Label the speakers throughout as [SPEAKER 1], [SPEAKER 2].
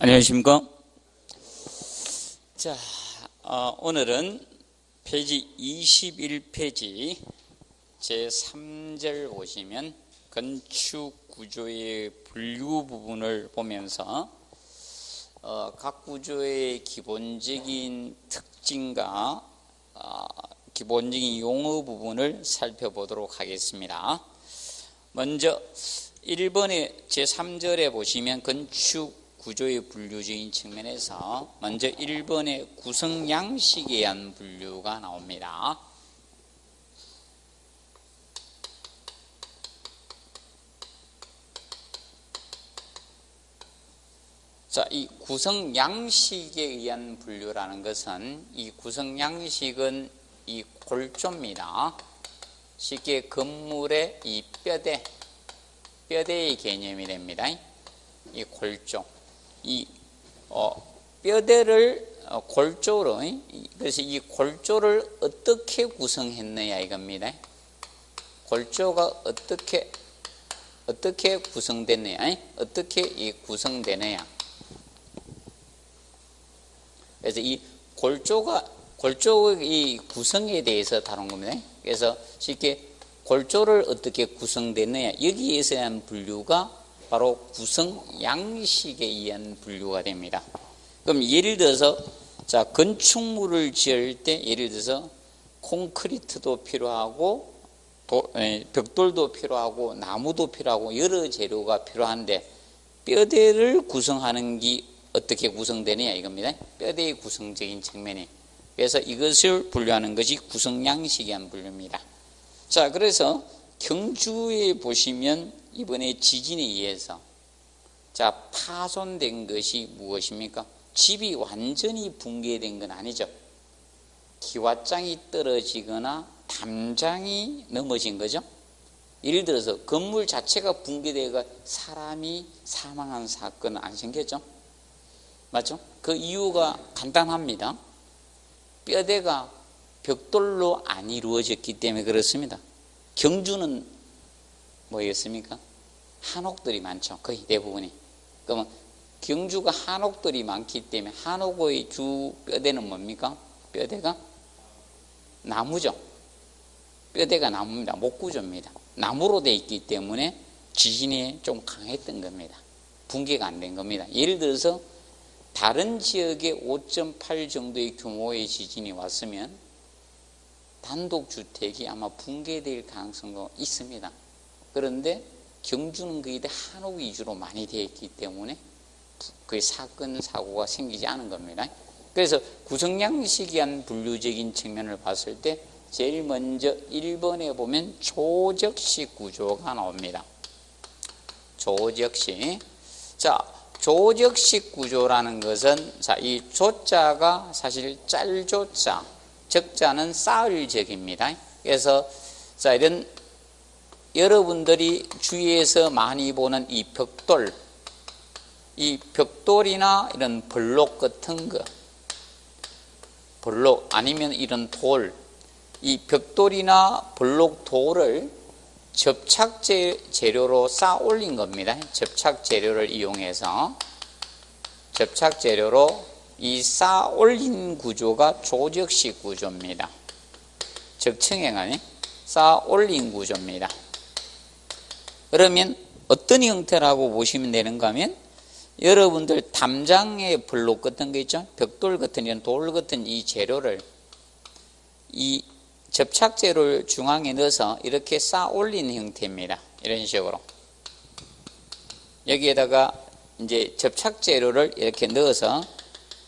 [SPEAKER 1] 안녕하십니까? 자, 오늘은 페이지 21페이지 제3절 보시면 건축 구조의 분류 부분을 보면서 각 구조의 기본적인 특징과 기본적인 용어 부분을 살펴보도록 하겠습니다. 먼저 1번의 제3절에 보시면 건축 구조의 분류적인 측면에서 먼저 1번의 구성 양식에 의한 분류가 나옵니다. 자, 이 구성 양식에 의한 분류라는 것은 이 구성 양식은 이 골조입니다. 쉽게 건물의 이 뼈대의 개념이 됩니다. 이 골조. 이 뼈대를 골조로, 그래서 이 골조를 어떻게 구성했느냐 이겁니다. 골조가 어떻게 구성됐느냐, 어떻게 이 구성되느냐. 그래서 이 골조의 구성에 대해서 다룬 겁니다. 그래서 쉽게 골조를 어떻게 구성됐느냐, 여기에서 대한 분류가 바로 구성 양식에 의한 분류가 됩니다. 그럼 예를 들어서 자, 건축물을 지을 때 예를 들어서 콘크리트도 필요하고 벽돌도 필요하고 나무도 필요하고 여러 재료가 필요한데 뼈대를 구성하는 게 어떻게 구성되느냐 이겁니다. 뼈대의 구성적인 측면이. 그래서 이것을 분류하는 것이 구성 양식에 의한 분류입니다. 자, 그래서 경주에 보시면 이번에 지진에 의해서 자, 파손된 것이 무엇입니까? 집이 완전히 붕괴된 건 아니죠. 기와장이 떨어지거나 담장이 넘어진 거죠. 예를 들어서 건물 자체가 붕괴되고 사람이 사망한 사건은 안 생겼죠. 맞죠? 그 이유가 간단합니다. 뼈대가 벽돌로 안 이루어졌기 때문에 그렇습니다. 경주는 뭐였습니까? 한옥들이 많죠. 거의 대부분이. 그러면 경주가 한옥들이 많기 때문에 한옥의 주 뼈대는 뭡니까? 뼈대가 나무죠. 뼈대가 나무입니다. 목구조입니다. 나무로 되어 있기 때문에 지진이 좀 강했던 겁니다. 붕괴가 안 된 겁니다. 예를 들어서 다른 지역에 5.8 정도의 규모의 지진이 왔으면 단독주택이 아마 붕괴될 가능성도 있습니다. 그런데 경주는 거의 한옥 위주로 많이 되어 있기 때문에 거의 사건, 사고가 생기지 않은 겁니다. 그래서 구성양식에 의한 분류적인 측면을 봤을 때 제일 먼저 1번에 보면 조적식 구조가 나옵니다. 조적식. 자, 조적식 구조라는 것은 자, 이 조자가 사실 짤조자, 적자는 쌓을 적입니다. 그래서 자, 이런 여러분들이 주위에서 많이 보는 이 벽돌이나 이런 블록 같은 거, 블록 아니면 이런 돌, 이 벽돌이나 블록 돌을 접착 재료로 쌓아 올린 겁니다. 접착 재료를 이용해서 접착 재료로 이 쌓아 올린 구조가 조적식 구조입니다. 적층행 아니 쌓아 올린 구조입니다. 그러면 어떤 형태라고 보시면 되는가 하면 여러분들 담장의 블록 같은 거 있죠? 벽돌 같은 이런 돌 같은 이 재료를 이 접착 재료를 중앙에 넣어서 이렇게 쌓아 올리는 형태입니다. 이런 식으로. 여기에다가 이제 접착 재료를 이렇게 넣어서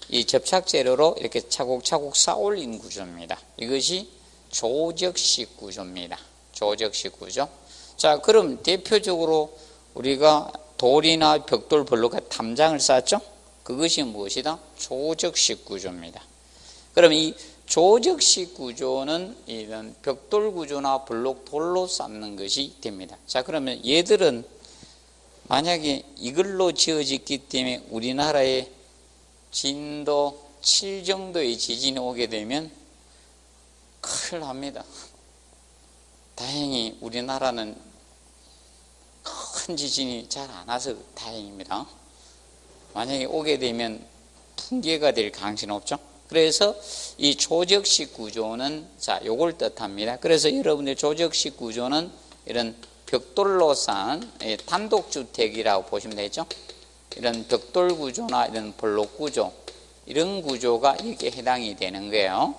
[SPEAKER 1] 이 접착 재료로 이렇게 차곡차곡 쌓아 올린 구조입니다. 이것이 조적식 구조입니다. 조적식 구조. 자, 그럼 대표적으로 우리가 돌이나 벽돌 블록과 담장을 쌓았죠? 그것이 무엇이다? 조적식 구조입니다. 그럼 이 조적식 구조는 이런 벽돌 구조나 블록 돌로 쌓는 것이 됩니다. 자, 그러면 얘들은 만약에 이걸로 지어졌기 때문에 우리나라에 진도 7 정도의 지진이 오게 되면 큰일 납니다. 다행히 우리나라는 큰 지진이 잘 안 와서 다행입니다. 만약에 오게 되면 붕괴가 될 가능성이 높죠. 그래서 이 조적식 구조는 자, 요걸 뜻합니다. 그래서 여러분들 조적식 구조는 이런 벽돌로 쌓은 단독주택이라고 보시면 되죠. 이런 벽돌 구조나 이런 블록 구조, 이런 구조가 여기에 해당이 되는 거예요.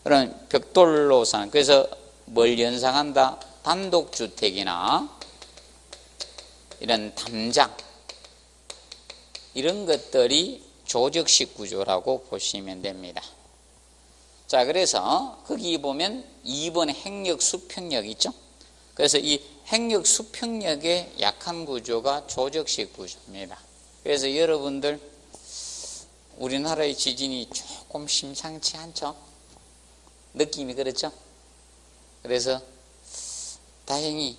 [SPEAKER 1] 그런 벽돌로 쌓은, 그래서 뭘 연상한다? 단독주택이나 이런 담장, 이런 것들이 조적식 구조라고 보시면 됩니다. 자, 그래서 거기 보면 2번 행력 수평력 있죠. 그래서 이 행력 수평력의 약한 구조가 조적식 구조입니다. 그래서 여러분들 우리나라의 지진이 조금 심상치 않죠. 느낌이 그렇죠. 그래서 다행히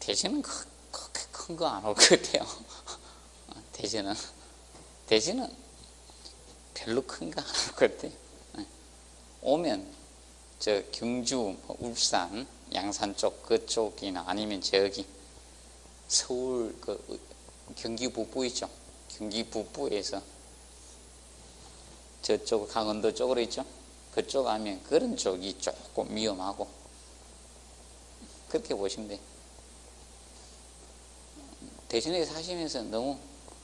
[SPEAKER 1] 대전은 그렇게 큰 거 안 올 것 같아요. 대전은 별로 큰 거 안 올 것 같아요. 오면 저 경주, 울산, 양산 쪽 그쪽이나 아니면 저기 서울 그 경기 북부 있죠. 경기 북부에서 저쪽 강원도 쪽으로 있죠. 그쪽 가면 그런 쪽이 조금 위험하고 그렇게 보시면 돼요. 대전에 사시면서 너무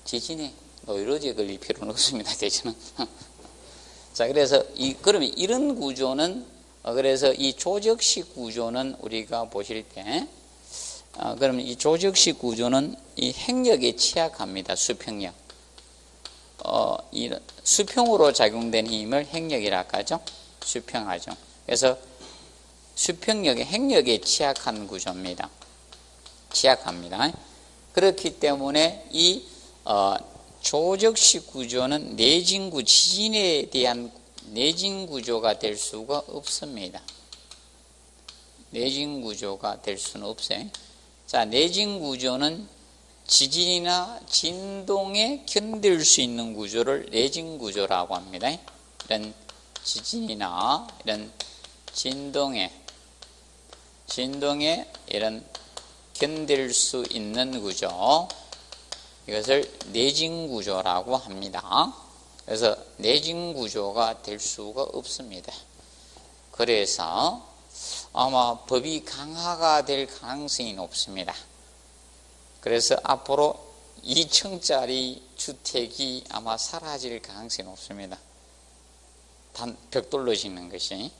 [SPEAKER 1] 지진에 노이로제 걸릴 필요는 없습니다. 대전은. 자, 그래서 그러면 이런 구조는 그래서 이 조적식 구조는 우리가 보실 때 그러면 이 조적식 구조는 이 행력에 취약합니다. 수평력. 이 수평으로 작용된 힘을 행력이라 하죠. 수평하죠. 그래서 수평력의 행력에 취약한 구조입니다. 취약합니다. 그렇기 때문에 이 조적식 구조는 내진구 지진에 대한 내진 구조가 될 수가 없습니다. 내진 구조가 될 수는 없어요. 자, 내진 구조는 지진이나 진동에 견딜 수 있는 구조를 내진 구조라고 합니다. 이런 지진이나 이런 진동에 이런 견딜 수 있는 구조, 이것을 내진 구조라고 합니다. 그래서 내진 구조가 될 수가 없습니다. 그래서 아마 법이 강화가 될 가능성이 높습니다. 그래서 앞으로 2층짜리 주택이 아마 사라질 가능성이 높습니다. 벽돌로 짓는 것이.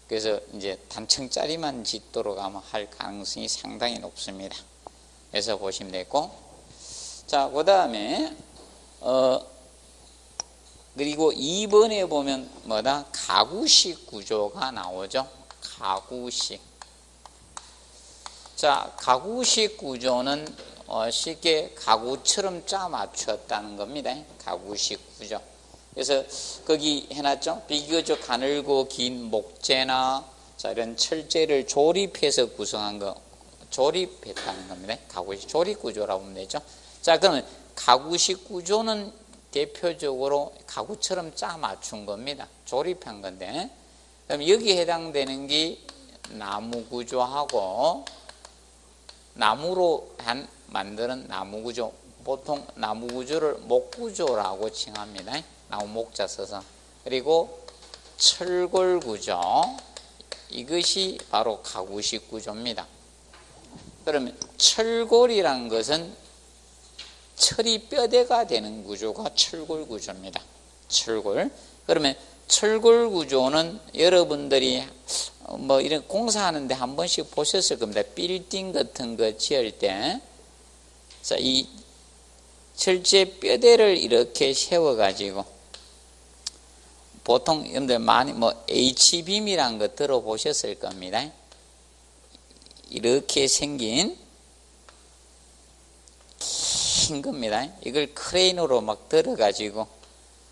[SPEAKER 1] 그래서 이제 단층짜리만 짓도록 아마 할 가능성이 상당히 높습니다. 그래서 보시면 되고, 자, 그 다음에 그리고 2번에 보면 뭐다? 가구식 구조가 나오죠. 가구식. 자, 가구식 구조는 쉽게 가구처럼 짜 맞췄다는 겁니다. 가구식 구조. 그래서 거기 해놨죠. 비교적 가늘고 긴 목재나 자, 이런 철재를 조립해서 구성한 거, 조립했다는 겁니다. 가구식 조립 구조라고 보면 되죠. 자, 그러면 가구식 구조는 대표적으로 가구처럼 짜 맞춘 겁니다. 조립한 건데, 그럼 여기에 해당되는 게 나무 구조하고 나무로 만드는 나무 구조, 보통 나무 구조를 목 구조라고 칭합니다. 나무 목자 써서. 그리고 철골 구조, 이것이 바로 가구식 구조입니다. 그러면 철골이란 것은 철이 뼈대가 되는 구조가 철골 구조입니다. 철골. 그러면 철골 구조는 여러분들이 뭐 이런 공사하는데 한 번씩 보셨을 겁니다. 빌딩 같은 거 지을 때, 자, 이 철제 뼈대를 이렇게 세워가지고, 보통 여러분들 많이 뭐 H빔이란 거 들어보셨을 겁니다. 이렇게 생긴 긴 겁니다. 이걸 크레인으로 막 들어가지고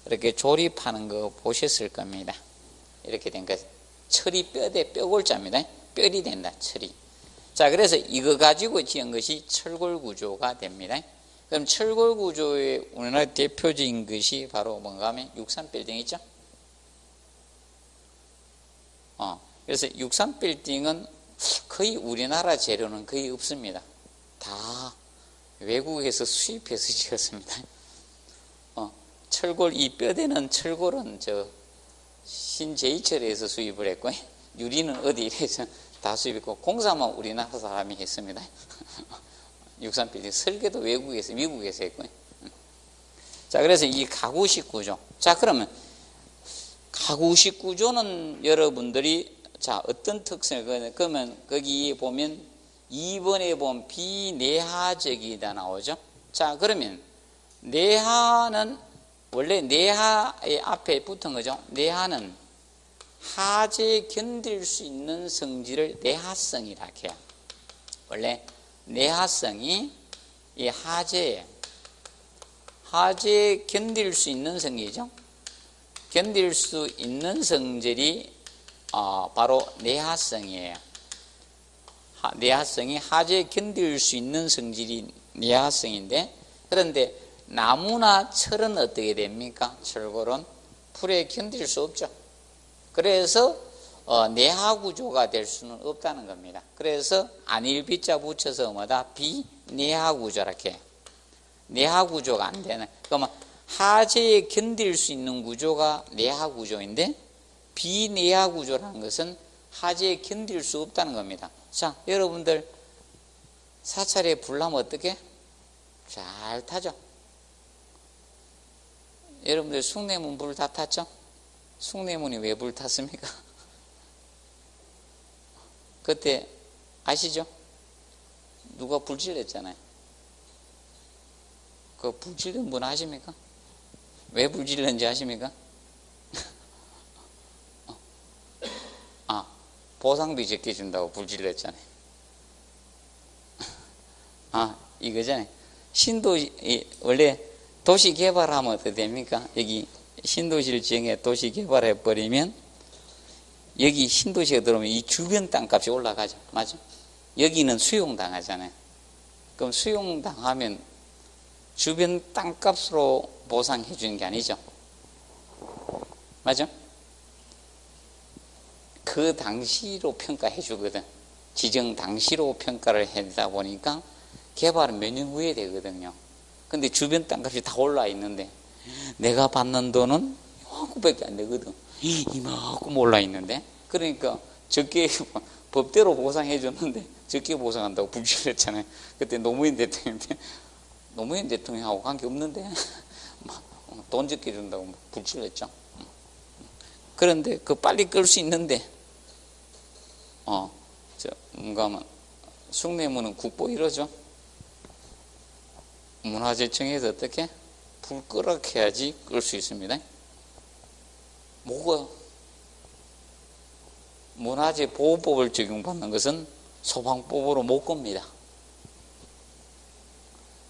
[SPEAKER 1] 이렇게 조립하는 거 보셨을 겁니다. 이렇게 된 것. 철이 뼈골자입니다. 뼈리 된다, 철이. 자, 그래서 이거 가지고 지은 것이 철골 구조가 됩니다. 그럼 철골 구조의 우리나라 대표적인 것이 바로 뭔가 하면 63빌딩 있죠? 그래서 63빌딩은 거의 우리나라 재료는 거의 없습니다. 다 외국에서 수입해서 지었습니다. 철골, 이 뼈대는 철골은 저 신제이철에서 수입을 했고, 유리는 어디에서 다 수입했고, 공사만 우리나라 사람이 했습니다. 육산필 설계도 외국에서, 미국에서 했고요. 자, 그래서 이 가구식 구조. 자, 그러면 가구식 구조는 여러분들이 자, 어떤 특성을, 그러면 거기 보면 2번에 보면 비내하적이다 나오죠. 자, 그러면 내하는 원래 내하의 앞에 붙은 거죠. 내하는 하재에 견딜 수 있는 성질을 내하성이라 해요. 원래 내하성이 이 하재에 견딜 수 있는 성질이죠. 견딜 수 있는 성질이 바로 내하성이에요. 내하성이 하재에 견딜 수 있는 성질이 내하성인데, 그런데 나무나 철은 어떻게 됩니까? 철골은 풀에 견딜 수 없죠. 그래서 내하구조가 될 수는 없다는 겁니다. 그래서 안일비자 붙여서 뭐다? 비내하구조라 해요. 내하구조가 안 되는, 그러면 하재에 견딜 수 있는 구조가 내하구조인데, 비내하구조라는 것은 하재에 견딜 수 없다는 겁니다. 자, 여러분들 사찰에 불 나면 어떻게? 잘 타죠? 여러분들 숭례문 불 다 탔죠? 숭례문이 왜 불 탔습니까? 그때 아시죠? 누가 불 질렀잖아요. 그 불 질른 분 아십니까? 왜 불 질렀는지 아십니까? 보상비 적게 준다고 불 질렀잖아요. 이거잖아요. 원래 도시 개발하면 어떻게 됩니까? 여기 신도시를 지정해 도시 개발해 버리면 여기 신도시가 들어오면 이 주변 땅값이 올라가죠. 맞죠? 여기는 수용당하잖아요. 그럼 수용당하면 주변 땅값으로 보상해 주는 게 아니죠. 맞죠? 그 당시로 평가해 주거든. 지정 당시로 평가를 하다 보니까 개발은 몇 년 후에 되거든요. 근데 주변 땅값이 다 올라 있는데 내가 받는 돈은 이만큼밖에 안 되거든. 이만큼 올라 있는데, 그러니까 적게 법대로 보상해 줬는데 적게 보상한다고 불질렀잖아요. 그때 노무현 대통령하고 관계 없는데 돈 적게 준다고 불질렀죠. 그런데 그 빨리 끌 수 있는데 뭔가 숭례문은 국보 이러죠. 문화재청에서 어떻게 불 끄라 해야지 끌 수 있습니다. 뭐가 문화재 보호법을 적용받는 것은 소방법으로 못 겁니다.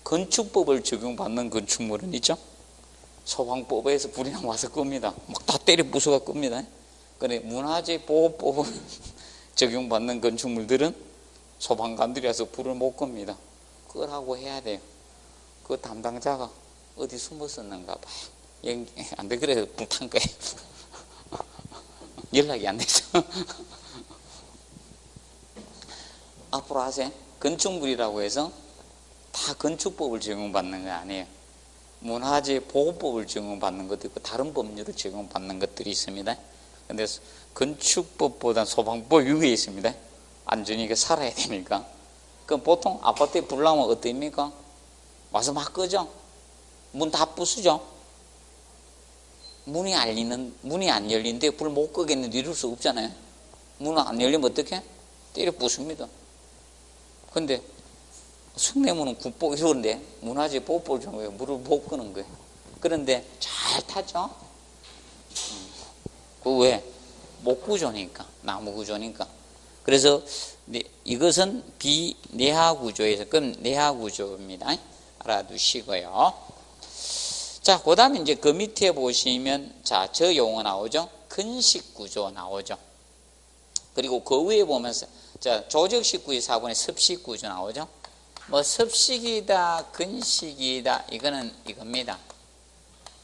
[SPEAKER 1] 건축법을 적용받는 건축물은 있죠. 소방법에서 불이 나와서 끕니다. 막 다 때려 부수가 끕니다. 그런데 문화재 보호법을 적용받는 건축물들은 소방관들이 와서 불을 못 겁니다. 끄라고 해야 돼요. 그 담당자가 어디 숨었었는가 봐요. 안 돼, 그래서 불 탄 거예요. 연락이 안 되죠. 앞으로 하세요. 건축물이라고 해서 다 건축법을 적용받는 거 아니에요. 문화재 보호법을 적용받는 것도 있고 다른 법률을 적용받는 것들이 있습니다. 근데 건축법보다 소방법 위에 있습니다. 안전하게 살아야 되니까. 그럼 보통 아파트에 불 나면 어떻습니까? 와서 막 끄죠. 문 다 부수죠. 문이 안 열리는데 불 못 끄겠는데 이럴 수 없잖아요. 문 안 열리면 어떻게? 때려 부숩니다. 근데 숭례문은 국보 이런데 문화재 보호법을 적용해 물을 못 끄는 거예요. 그런데 잘 타죠. 그 왜? 목구조니까, 나무 구조니까. 그래서 이것은 비내하 구조에서 그럼 내하 구조입니다. 알아두시고요. 자, 그 다음에 이제 그 밑에 보시면 자, 저 용어 나오죠. 근식 구조 나오죠. 그리고 그 위에 보면서 자, 조적식 구조 4번에 습식 구조 나오죠. 뭐 습식이다, 근식이다, 이거는 이겁니다.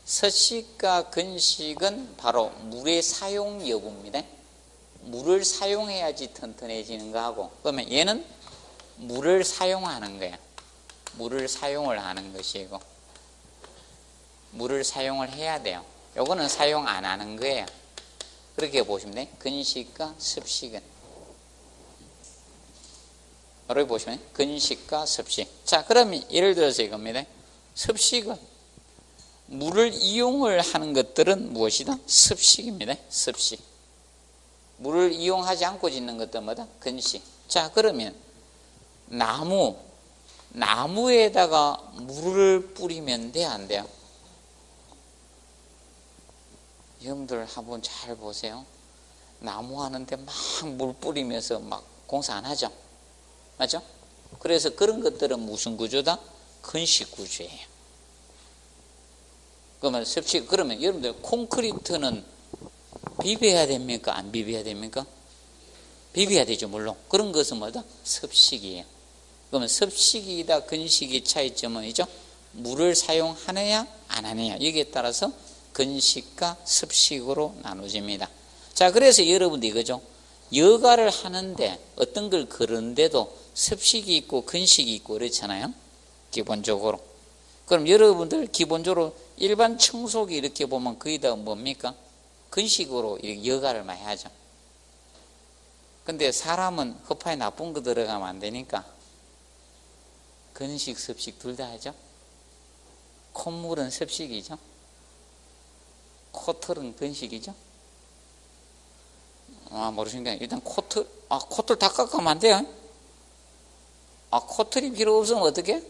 [SPEAKER 1] 습식과 근식은 바로 물의 사용 여부입니다. 물을 사용해야지 튼튼해지는 거하고, 그러면 얘는 물을 사용하는 거예요. 물을 사용을 하는 것이고, 물을 사용을 해야 돼요. 요거는 사용 안 하는 거예요. 그렇게 보시면 돼요. 근식과 습식은. 이렇게 보시면 돼요. 근식과 습식. 자, 그러면 예를 들어서 이겁니다. 습식은 물을 이용을 하는 것들은 무엇이다? 습식입니다. 습식. 물을 이용하지 않고 짓는 것들은 뭐다? 근식. 자, 그러면 나무에다가 물을 뿌리면 돼, 안 돼요? 여러분들 한번 잘 보세요. 나무 하는데 막 물 뿌리면서 막 공사 안 하죠? 맞죠? 그래서 그런 것들은 무슨 구조다? 근식 구조예요. 그러면 습식, 그러면 여러분들 콘크리트는 비벼야 됩니까? 안 비벼야 됩니까? 비벼야 되죠, 물론. 그런 것은 뭐다? 습식이에요. 그러면 습식이다, 근식의 차이점은 이죠? 물을 사용하느냐, 안 하느냐. 여기에 따라서 근식과 습식으로 나눠집니다. 자, 그래서 여러분들 이거죠. 여가를 하는데 어떤 걸 그런데도 습식이 있고 근식이 있고 그렇잖아요. 기본적으로. 그럼 여러분들 기본적으로 일반 청소기 이렇게 보면 거의 다 뭡니까? 근식으로 이렇게 여가를 많이 하죠. 근데 사람은 허파에 나쁜 거 들어가면 안 되니까 근식, 습식 둘 다 하죠. 콧물은 습식이죠. 코털은 근식이죠. 모르시니까 일단 코털 다 깎으면 안 돼요. 코털이 필요 없으면 어떻게?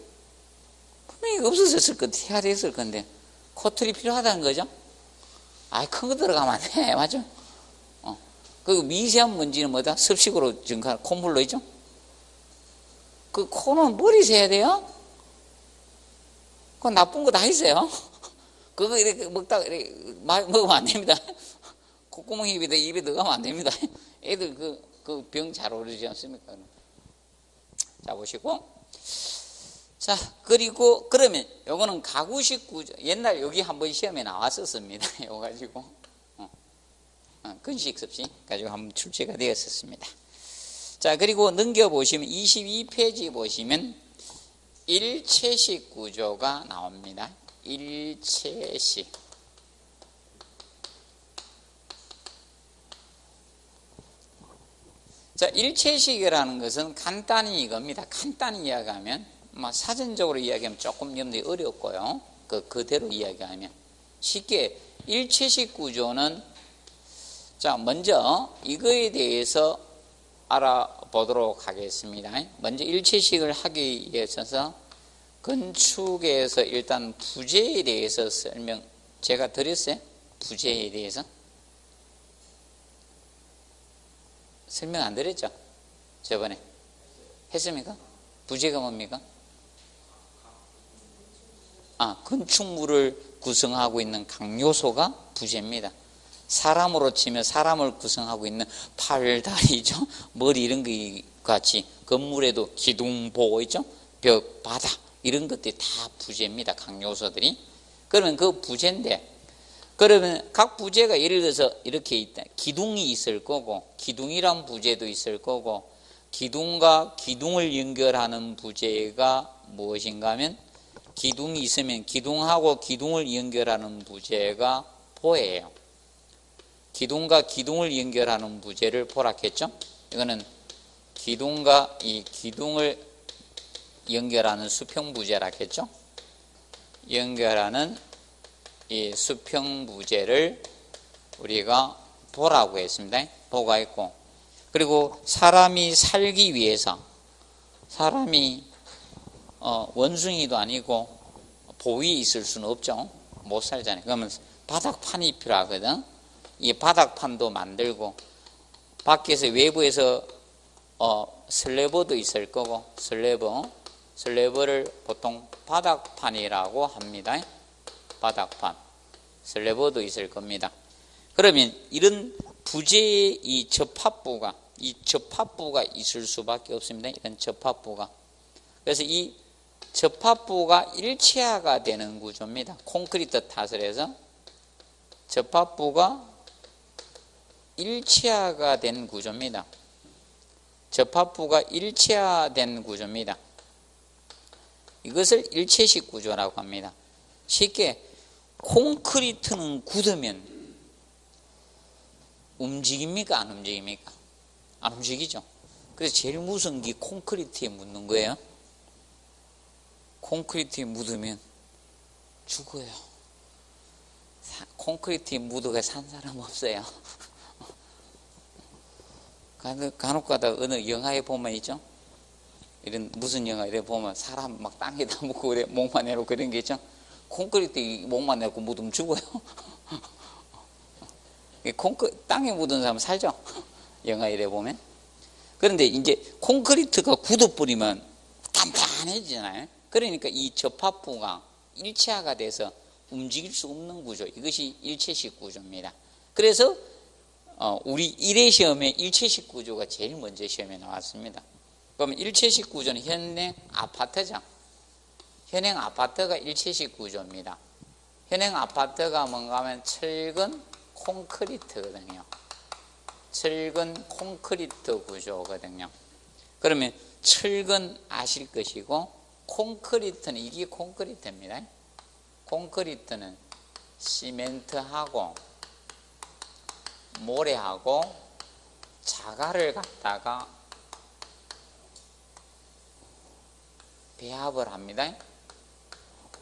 [SPEAKER 1] 분명히 없어졌을 건데, 해야 됐을 건데, 코털이 필요하다는 거죠. 큰 거 들어가면 안 돼. 맞죠? 그 미세한 먼지는 뭐다? 습식으로 증가하는 콧물로 있죠? 그 코는 머리 세야 돼요? 그거 나쁜 거 다 있어요. 그거 이렇게 먹다가 이렇게 먹으면 안 됩니다. 콧구멍에 입에 들어가면 안 됩니다. 애들 그 병 잘 오르지 않습니까? 자, 보시고. 자, 그리고 그러면 요거는 가구식 구조. 옛날 여기 한번 시험에 나왔었습니다. 요거 가지고. 근식 습식 가지고 한번 출제가 되었었습니다. 자, 그리고 넘겨보시면 22페이지 보시면 일체식 구조가 나옵니다. 일체식. 자, 일체식이라는 것은 간단히 이겁니다. 간단히 이야기하면, 사전적으로 이야기하면 조금 여러분들이 어렵고요. 그대로 이야기하면. 쉽게, 일체식 구조는, 자, 먼저 이거에 대해서 알아보도록 하겠습니다. 먼저 일체식을 하기 위해서 건축에서 일단 부재에 대해서 제가 드렸어요? 부재에 대해서? 설명 안 드렸죠? 저번에 했습니까? 부재가 뭡니까? 건축물을 구성하고 있는 강요소가 부재입니다. 사람으로 치면 사람을 구성하고 있는 팔, 다리죠? 머리 이런 거 같이 건물에도 기둥, 보고 있죠? 벽, 바닥 이런 것들이 다 부재입니다. 강요소들이. 그러면 그 부재인데, 그러면 각 부재가 예를 들어서 이렇게 있다. 기둥이 있을 거고, 기둥이란 부재도 있을 거고, 기둥과 기둥을 연결하는 부재가 무엇인가 하면, 기둥이 있으면 기둥하고 기둥을 연결하는 부재가 보예요. 기둥과 기둥을 연결하는 부재를 보라했죠. 이거는 기둥과 이 기둥을 연결하는 수평 부재라 했죠. 연결하는 이 수평 부재를 우리가 보라고 했습니다. 보가 있고, 그리고 사람이 살기 위해서 사람이 원숭이도 아니고 보위에 있을 수는 없죠. 못 살잖아요. 그러면 바닥판이 필요하거든. 이 바닥판도 만들고, 밖에서 외부에서 슬래버도 있을 거고, 슬래버를 보통 바닥판이라고 합니다. 바닥판, 슬래버도 있을 겁니다. 그러면 이런 부재의 이 접합부가 있을 수밖에 없습니다. 이런 접합부가. 그래서 이 접합부가 일체화가 되는 구조입니다. 콘크리트 탓을 해서 접합부가 일체화가 된 구조입니다. 접합부가 일체화된 구조입니다. 이것을 일체식 구조라고 합니다. 쉽게 콘크리트는 굳으면 움직입니까? 안 움직입니까? 안 움직이죠. 그래서 제일 무서운 게 콘크리트에 묻는 거예요. 콘크리트에 묻으면 죽어요. 콘크리트에 묻어가 산 사람 없어요. 간혹가다 어느 영화에 보면 있죠. 이런 무슨 영화 이래 보면 사람 막 땅에다 묻고 그래 목만 내놓고 그런 게 있죠. 콘크리트 목만 내놓고 묻으면 죽어요. 땅에 묻은 사람 살죠. 영화 이래 보면. 그런데 이제 콘크리트가 굳어버리면 단단해지잖아요. 그러니까 이 접합부가 일체화가 돼서 움직일 수 없는 구조, 이것이 일체식 구조입니다. 그래서 우리 1회 시험에 일체식 구조가 제일 먼저 시험에 나왔습니다. 그러면 일체식 구조는 현행 아파트죠. 현행 아파트가 일체식 구조입니다. 현행 아파트가 뭔가 하면 철근 콘크리트거든요. 철근 콘크리트 구조거든요. 그러면 철근 아실 것이고 콘크리트는 이게 콘크리트입니다. 콘크리트는 시멘트하고 모래하고 자갈을 갖다가 배합을 합니다.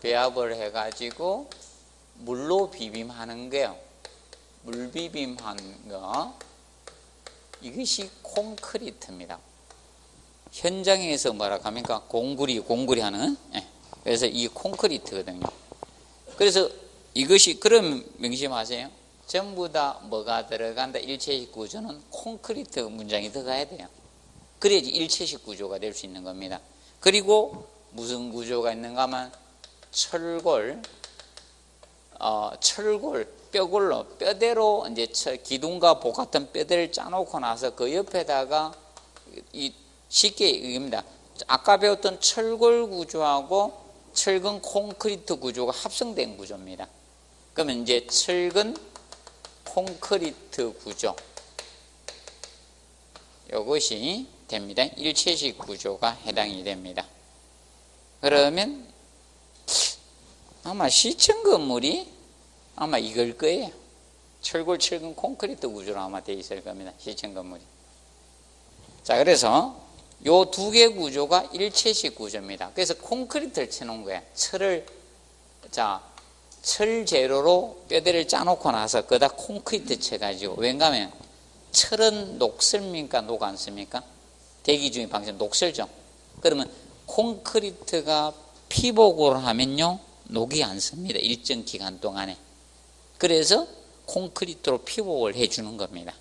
[SPEAKER 1] 배합을 해가지고 물로 비빔하는 거예요. 물 비빔한 거, 이것이 콘크리트입니다. 현장에서 뭐라 합니까? 공구리 하는. 그래서 이 콘크리트거든요. 그래서 이것이, 그럼 명심하세요. 전부 다 뭐가 들어간다? 일체식 구조는 콘크리트 문장이 들어가야 돼요. 그래야지 일체식 구조가 될 수 있는 겁니다. 그리고 무슨 구조가 있는가 하면 철골, 뼈대로 이제 기둥과 복 같은 뼈대를 짜놓고 나서 그 옆에다가 쉽게 이겁니다. 아까 배웠던 철골 구조하고 철근 콘크리트 구조가 합성된 구조입니다. 그러면 이제 철근 콘크리트 구조, 이것이 됩니다. 일체식 구조가 해당이 됩니다. 그러면 아마 시청 건물이 아마 이걸 거예요. 철근 콘크리트 구조로 아마 되어 있을 겁니다. 시청 건물이. 자, 그래서 요 두 개 구조가 일체식 구조입니다. 그래서 콘크리트를 쳐놓은 거예요. 철 재료로 뼈대를 짜놓고 나서 거기다 콘크리트 쳐가지고, 왜냐하면 철은 녹습니까? 녹 안 씁니까? 대기 중에 방식 녹슬죠. 그러면 콘크리트가 피복을 하면요, 녹이 안 씁니다. 일정 기간 동안에. 그래서 콘크리트로 피복을 해주는 겁니다.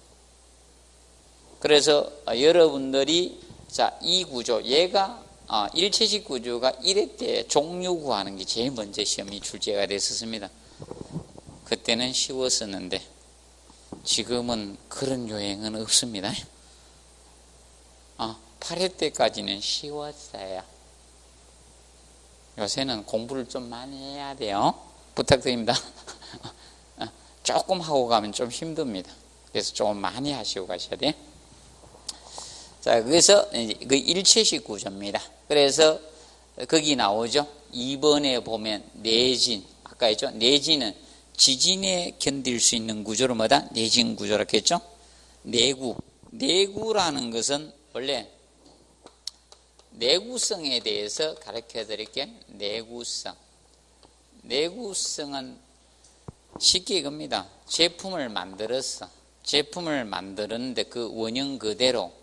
[SPEAKER 1] 그래서 여러분들이 이 구조, 얘가 일체식 구조가 1회 때 종류 구하는 게 제일 먼저 시험이 출제가 됐었습니다. 그때는 쉬웠었는데 지금은 그런 요행은 없습니다. 8회 때까지는 쉬웠어요. 요새는 공부를 좀 많이 해야 돼요. 부탁드립니다. 조금 하고 가면 좀 힘듭니다. 그래서 조금 많이 하시고 가셔야 돼요. 자, 그래서 그 일체식 구조입니다. 그래서 거기 나오죠. 2번에 보면 내진, 아까 했죠. 내진은 지진에 견딜 수 있는 구조를 뭐다? 내진 구조라고 했죠. 내구라는 것은 원래 내구성에 대해서 가르쳐 드릴게요. 내구성은 쉽게 이겁니다. 제품을 만들었는데 그 원형 그대로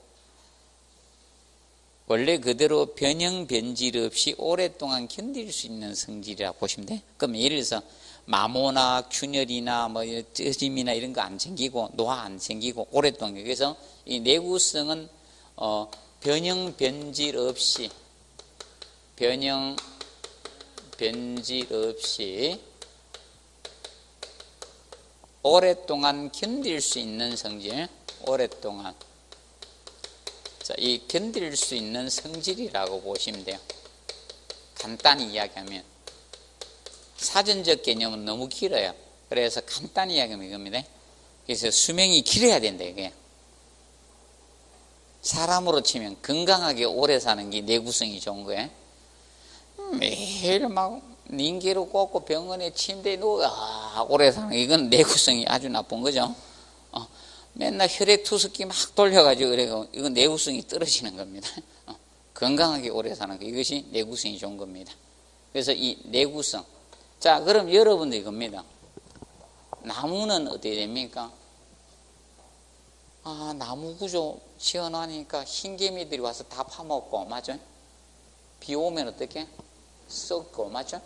[SPEAKER 1] 원래 그대로 변형 변질 없이 오랫동안 견딜 수 있는 성질이라고 보시면 돼요. 그럼 예를 들어서 마모나 균열이나 뭐 쪄짐이나 이런 거 안 생기고 노화 안 생기고 오랫동안. 그래서 이 내구성은 변형 변질 없이 오랫동안 견딜 수 있는 성질, 오랫동안. 자, 이 견딜 수 있는 성질이라고 보시면 돼요. 간단히 이야기하면 사전적 개념은 너무 길어요. 그래서 간단히 이야기하면 이겁니다. 그래서 수명이 길어야 된다 이게. 사람으로 치면 건강하게 오래 사는 게 내구성이 좋은 거예요. 매일 막 닌기로 꽂고 병원에 침대에 누워 오래 사는 이건 내구성이 아주 나쁜 거죠. 맨날 혈액 투석기 막 돌려가지고 그래요. 이건 내구성이 떨어지는 겁니다. 건강하게 오래 사는 거 이것이 내구성이 좋은 겁니다. 그래서 이 내구성. 자, 그럼 여러분들 이겁니다. 나무는 어떻게 됩니까? 나무 구조 지어놓으니까 흰개미들이 와서 다 파먹고, 맞죠? 비 오면 어떻게? 썩고, 맞죠?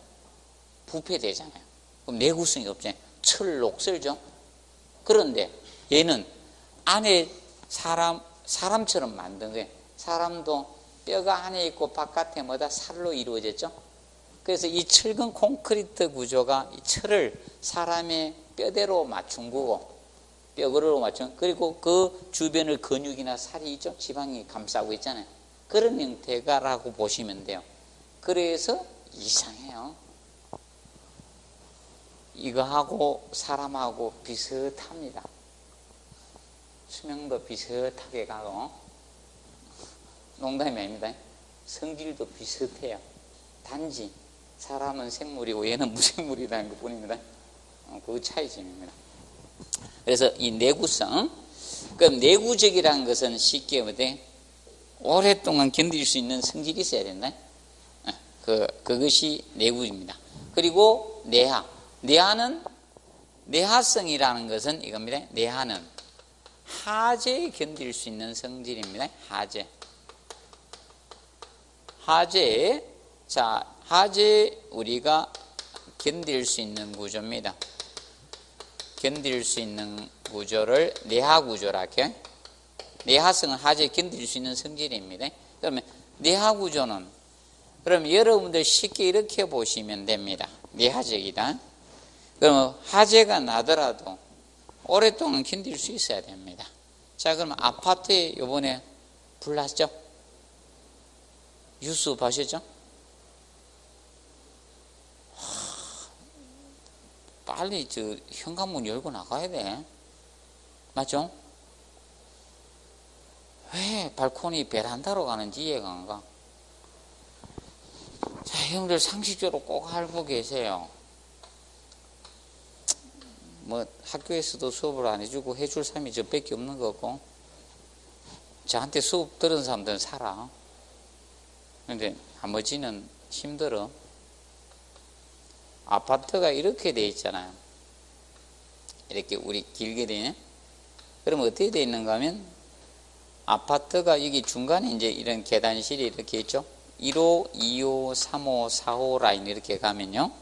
[SPEAKER 1] 부패되잖아요. 그럼 내구성이 없잖아요. 철 녹슬죠? 그런데 얘는 안에 사람처럼 만든 거예요. 사람도 뼈가 안에 있고 바깥에 뭐다? 살로 이루어졌죠? 그래서 이 철근 콘크리트 구조가 이 철을 사람의 뼈대로 맞춘 거고, 뼈그릇로 맞춘, 그리고 그 주변을 근육이나 살이 있죠? 지방이 감싸고 있잖아요. 그런 형태가라고 보시면 돼요. 그래서 이상해요. 이거하고 사람하고 비슷합니다. 수명도 비슷하게 가고, 농담이 아닙니다. 성질도 비슷해요. 단지 사람은 생물이고 얘는 무생물이라는 것 뿐입니다. 그 차이점입니다. 그래서 이 내구성, 그럼 내구적이라는 것은 쉽게 뭐돼? 오랫동안 견딜 수 있는 성질이 있어야 된다. 그것이 내구입니다. 그리고 내하. 내하는, 내하성이라는 것은 이겁니다. 내하는 하재에 견딜 수 있는 성질입니다. 하재. 하재. 자, 하재 우리가 견딜 수 있는 구조입니다. 견딜 수 있는 구조를 내하 구조라 할게요. 내하성은 하재에 견딜 수 있는 성질입니다. 그러면 내하 구조는, 그럼 여러분들 쉽게 이렇게 보시면 됩니다. 내하적이다. 그러면 하재가 나더라도 오랫동안 견딜 수 있어야 됩니다. 자, 그러면 아파트에 요번에 불 났죠? 뉴스 보셨죠? 빨리 현관문 열고 나가야 돼. 맞죠? 왜 발코니 베란다로 가는지 이해가 안 가. 자, 형들 상식적으로 꼭 알고 계세요. 뭐 학교에서도 수업을 안 해주고 해줄 사람이 저밖에 없는 거고, 저한테 수업 들은 사람들은 살아. 근데 나머지는 힘들어. 아파트가 이렇게 돼 있잖아요. 이렇게 우리 길게 돼. 그러면 어떻게 돼 있는가 하면, 아파트가 여기 중간에 이제 이런 계단실이 이렇게 있죠. 1호, 2호, 3호, 4호 라인 이렇게 가면요,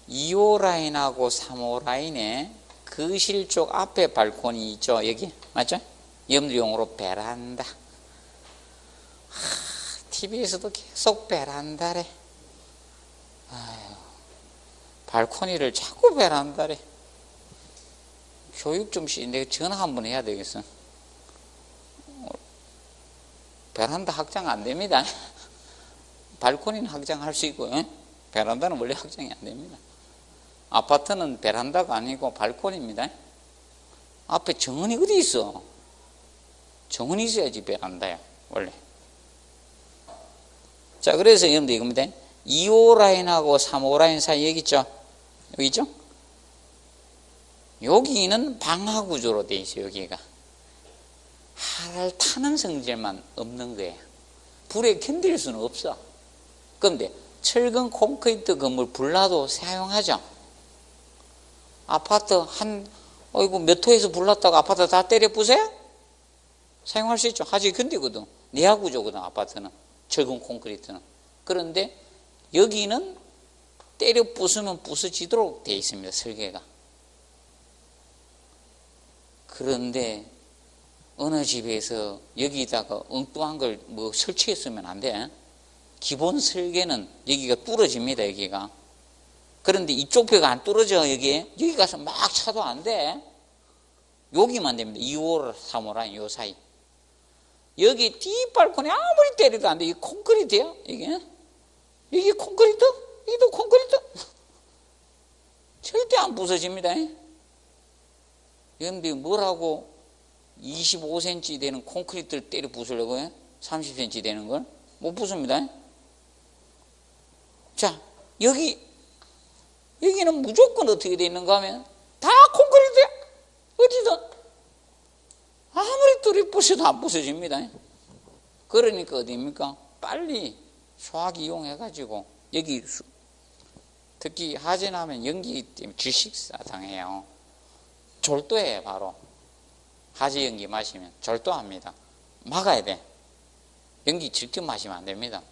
[SPEAKER 1] 2호 라인하고 3호 라인에 거실 쪽 앞에 발코니 있죠. 여기 맞죠? 염료용으로 베란다. TV에서도 계속 베란다래. 아유, 발코니를 자꾸 베란다래. 교육 좀 내가 전화 한번 해야 되겠어. 베란다 확장 안 됩니다. 발코니는 확장할 수 있고, 베란다는 원래 확장이 안 됩니다. 아파트는 베란다가 아니고 발코니입니다. 앞에 정원이 어디 있어? 정원이 있어야지 베란다야, 원래. 자, 그래서 여러분들 이겁니다. 2호 라인하고 3호 라인 사이 여기 있죠? 여기 있죠? 여기는 방화 구조로 돼 있어요, 여기가. 하를 타는 성질만 없는 거예요. 불에 견딜 수는 없어. 그런데 철근 콘크리트 건물 불나도 사용하죠. 아파트 몇 호에서 불났다고 아파트 다 때려 부숴요? 사용할 수 있죠. 하지 견디거든. 내하 구조거든, 아파트는. 철근 콘크리트는. 그런데 여기는 때려 부수면 부서지도록 되어 있습니다, 설계가. 그런데 어느 집에서 여기다가 엉뚱한 걸 설치했으면 안 돼. 기본 설계는 여기가 뚫어집니다, 여기가. 그런데 이쪽 벽가 안 뚫어져, 여기 가서 막 차도 안 돼. 여기만 됩니다. 2호, 3호 라인 요 사이. 여기 뒷발코니 아무리 때려도 안 돼. 이게 콘크리트야, 이게 콘크리트? 이도 콘크리트? 절대 안 부서집니다. 여러분들이 뭐라고 25cm 되는 콘크리트를 때려 부수려고 해? 30cm 되는 걸? 못 부숩니다. 자, 여기는 무조건 어떻게 되어 있는가 하면 다 콘크리트야. 어디든 아무리 뚫이 부셔도 안 부서집니다. 그러니까 어디입니까? 빨리 소화기 이용해가지고 여기 특히 하재 나면 연기 때문에 질식사상해요. 졸도해요. 바로 하재 연기 마시면 졸도합니다. 막아야 돼. 연기 직접 마시면 안 됩니다.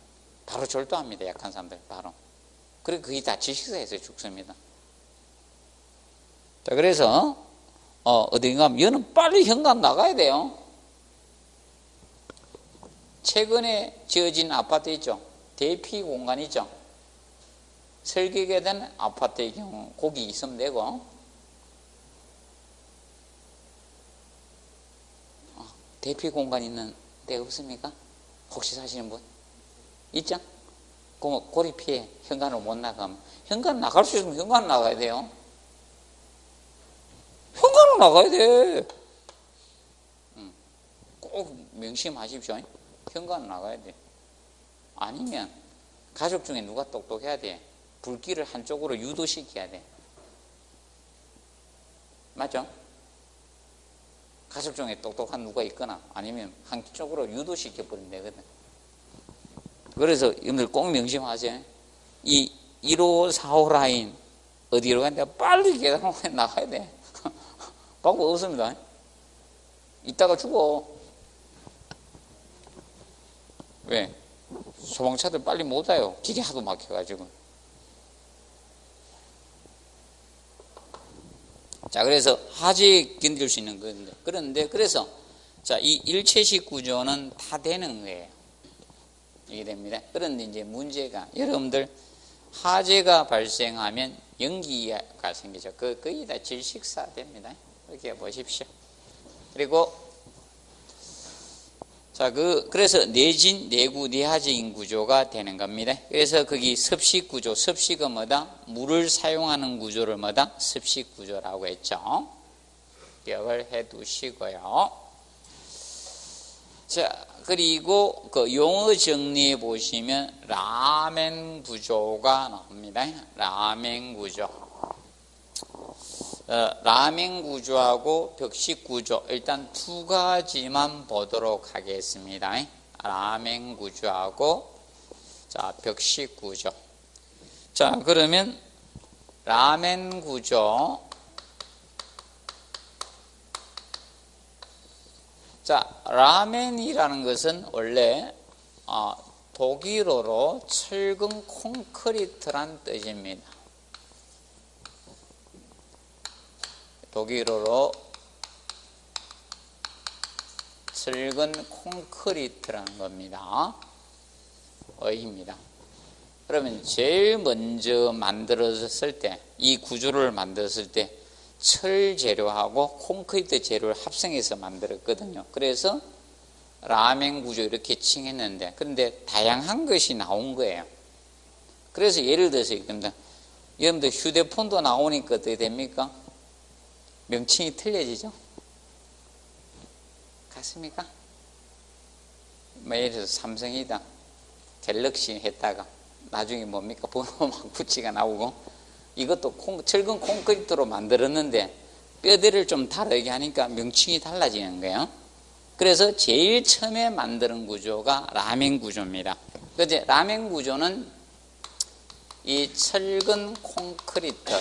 [SPEAKER 1] 바로 졸도합니다. 약한 사람들 바로. 그리고 그게 다 질식사에서 죽습니다. 자, 그래서 어딘가 하면 얘는 빨리 현관 나가야 돼요. 최근에 지어진 아파트 있죠. 대피 공간 있죠. 설계된 아파트의 경우 거기 있으면 되고, 대피 공간 있는 데 없습니까? 혹시 사시는 분? 있죠? 그럼 고리 피해 현관으로 못 나가면, 현관 나갈 수 있으면 현관 나가야 돼요. 현관으로 나가야 돼. 꼭 명심하십시오. 현관으로 나가야 돼. 아니면 가족 중에 누가 똑똑해야 돼. 불길을 한쪽으로 유도시켜야 돼. 맞죠? 가족 중에 똑똑한 누가 있거나 아니면 한쪽으로 유도시켜버리면 되거든. 그래서 여러분들 꼭 명심하세요. 이 1호, 4호 라인 어디로 가는데 빨리 계단으로 나가야 돼. 방법 없습니다. 이따가 죽어. 왜? 소방차들 빨리 못 와요. 길이 하도 막혀가지고. 자, 그래서 하재에 견딜 수 있는 건데. 그래서, 자, 이 일체식 구조는 다 되는 거예요. 이게 됩니다. 그런데 이제 문제가, 여러분들, 하재가 발생하면 연기가 생기죠. 거의 다 질식사 됩니다. 이렇게 보십시오. 그리고, 자, 그래서 내진, 내구, 내하재인 구조가 되는 겁니다. 그래서 거기 습식 구조, 습식은 뭐다? 물을 사용하는 구조를 뭐다? 습식 구조라고 했죠. 기억을 해 두시고요. 자, 그리고 그 용어 정리해 보시면 라멘 구조가 나옵니다. 라멘 구조. 라멘 구조하고 벽식 구조 일단 두 가지만 보도록 하겠습니다. 라멘 구조하고 자, 벽식 구조. 자, 그러면 라멘 구조. 자, 라멘이라는 것은 원래 독일어로 철근 콘크리트란 뜻입니다. 독일어로 철근 콘크리트라는 겁니다. 어입니다. 그러면 제일 먼저 만들어졌을 때, 이 구조를 만들었을 때 철 재료하고 콘크리트 재료를 합성해서 만들었거든요. 그래서 라멘 구조 이렇게 칭했는데, 그런데 다양한 것이 나온 거예요. 그래서 예를 들어서 이겁니다. 여러분들 휴대폰도 나오니까 어떻게 됩니까? 명칭이 틀려지죠? 같습니까? 뭐 예를 들어서 삼성이다, 갤럭시 했다가 나중에 뭡니까? 번호 막 붙이가 나오고, 이것도 철근 콘크리트로 만들었는데 뼈대를 좀 다르게 하니까 명칭이 달라지는 거예요. 그래서 제일 처음에 만드는 구조가 라멘 구조입니다. 그런데 라멘 구조는 이 철근 콘크리트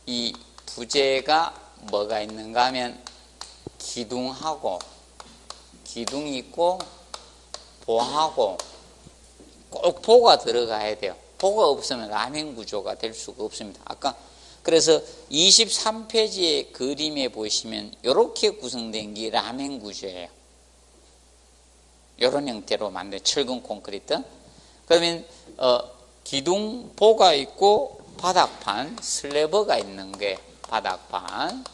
[SPEAKER 1] 이 부재가 뭐가 있는가 하면 기둥하고, 기둥이 있고 보하고, 꼭 보가 들어가야 돼요. 보가 없으면 라멘 구조가 될 수가 없습니다. 아까 그래서 23페이지의 그림에 보시면 이렇게 구성된 게 라멘 구조예요. 이런 형태로 만든 철근 콘크리트. 그러면 기둥 보가 있고 바닥판 슬래버가 있는 게 바닥판,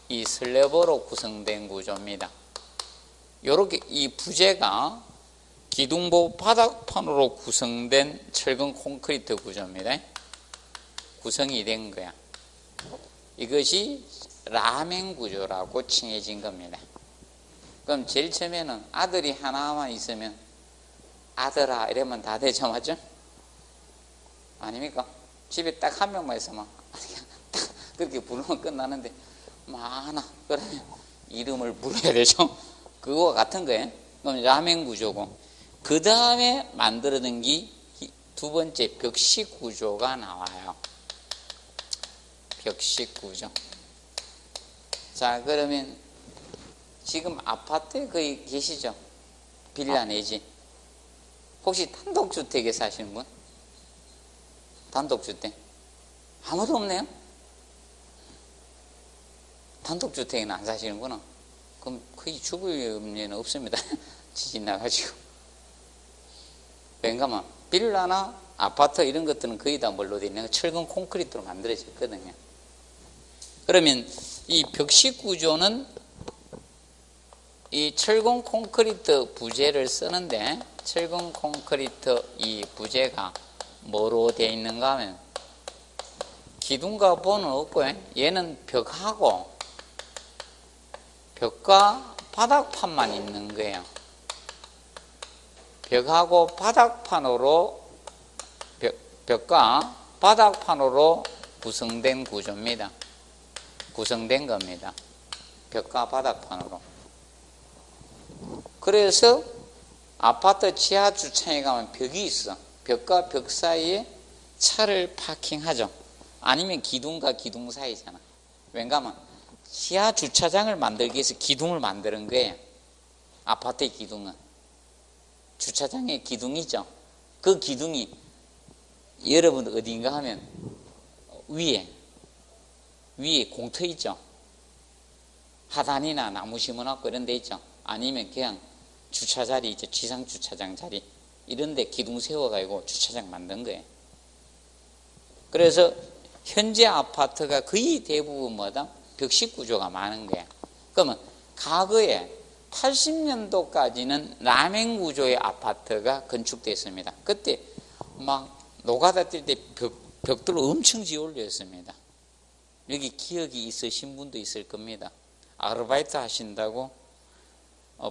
[SPEAKER 1] 이 슬래버로 구성된 구조입니다. 이렇게 이 부재가 기둥보 바닥판으로 구성된 철근 콘크리트 구조입니다. 구성이 된 거야. 이것이 라멘 구조라고 칭해진 겁니다. 그럼 제일 처음에는 아들이 하나만 있으면 아들아 이러면 다 되죠, 맞죠? 아닙니까? 집에 딱 한 명만 있으면 딱 그렇게 부르면 끝나는데 많아. 그러면 이름을 불러야 되죠. 그거와 같은 거예요. 그럼 라멘 구조고, 그 다음에 만들어낸 게 두 번째 벽식 구조가 나와요. 벽식 구조. 자, 그러면 지금 아파트에 거의 계시죠? 빌라 내지. 혹시 단독주택에 사시는 분? 단독주택. 아무도 없네요? 단독주택에는 안 사시는구나. 그럼 거의 죽을 염려는 없습니다. 지진 나가지고. 왜냐면 빌라나 아파트 이런 것들은 거의 다 뭘로 되어 있는 철근 콘크리트로 만들어졌거든요. 그러면 이 벽식 구조는 이 철근 콘크리트 부재를 쓰는데, 철근 콘크리트 이 부재가 뭐로 되어 있는가 하면 기둥과 본은 없고, 얘는 벽하고 벽과 바닥판만 있는 거예요. 벽하고 바닥판으로, 벽과 바닥판으로 구성된 구조입니다. 구성된 겁니다. 벽과 바닥판으로. 그래서 아파트 지하 주차장에 가면 벽이 있어. 벽과 벽 사이에 차를 파킹하죠. 아니면 기둥과 기둥 사이잖아. 왜냐하면 지하 주차장을 만들기 위해서 기둥을 만드는 거예요. 아파트의 기둥은 주차장에 기둥이죠. 그 기둥이 여러분 어딘가 하면 위에 공터 있죠. 하단이나 나무 심어놨고 이런 데 있죠. 아니면 그냥 주차자리 있죠. 지상 주차장 자리 이런 데 기둥 세워가지고 주차장 만든 거예요. 그래서 현재 아파트가 거의 대부분마다 벽식 구조가 많은 거예요. 그러면 과거에 80년도까지는 라멘 구조의 아파트가 건축됐습니다. 그때 막 노가다 뛸 때 벽들을 엄청 지어올렸습니다. 여기 기억이 있으신 분도 있을 겁니다. 아르바이트 하신다고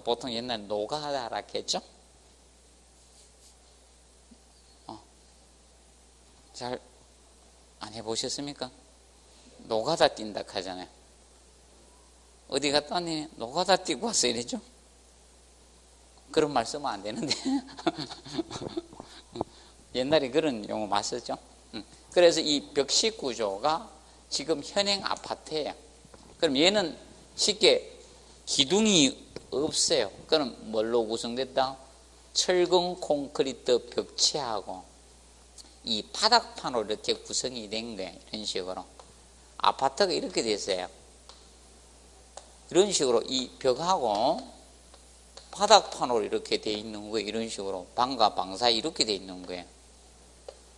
[SPEAKER 1] 보통 옛날 노가다라 했죠? 잘 안 해보셨습니까? 노가다 뛴다 하잖아요. 어디 갔다 왔니? 노가다 뛰고 왔어 이랬죠? 그런 말 쓰면 안 되는데 옛날에 그런 용어 많이 썼죠. 그래서 이 벽식 구조가 지금 현행 아파트예요. 그럼 얘는 쉽게 기둥이 없어요. 그럼 뭘로 구성됐다? 철근 콘크리트 벽체하고 이 바닥판으로 이렇게 구성이 된 거예요. 이런 식으로. 아파트가 이렇게 됐어요. 이런 식으로 이 벽하고 바닥판으로 이렇게 돼 있는 거예요. 이런 식으로 방과 방 사이 이렇게 돼 있는 거예요.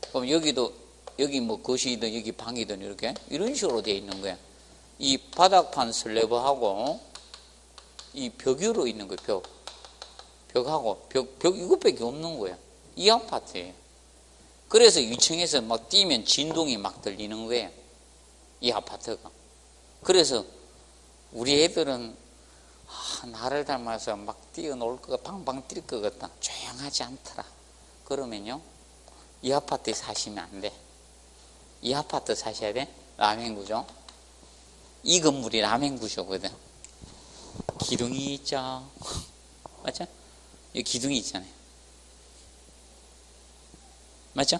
[SPEAKER 1] 그럼 여기도 여기 뭐 거실이든 여기 방이든 이렇게 이런 식으로 돼 있는 거예요. 이 바닥판 슬래브하고 이 벽 위로 있는 거예요. 벽하고 벽 이것밖에 없는 거예요. 이 아파트예요. 그래서 2층에서 막 뛰면 진동이 막 들리는 거예요. 이 아파트가. 그래서 우리 애들은 나를 닮아서 막 뛰어놀 것 같아, 방방 뛸 것 같다. 조용하지 않더라. 그러면요, 이 아파트에 사시면 안 돼. 이 아파트 사셔야 돼. 라멘 구조. 이 건물이 라멘 구조거든. 기둥이 있죠. 맞죠? 여기 기둥이 있잖아요. 맞죠?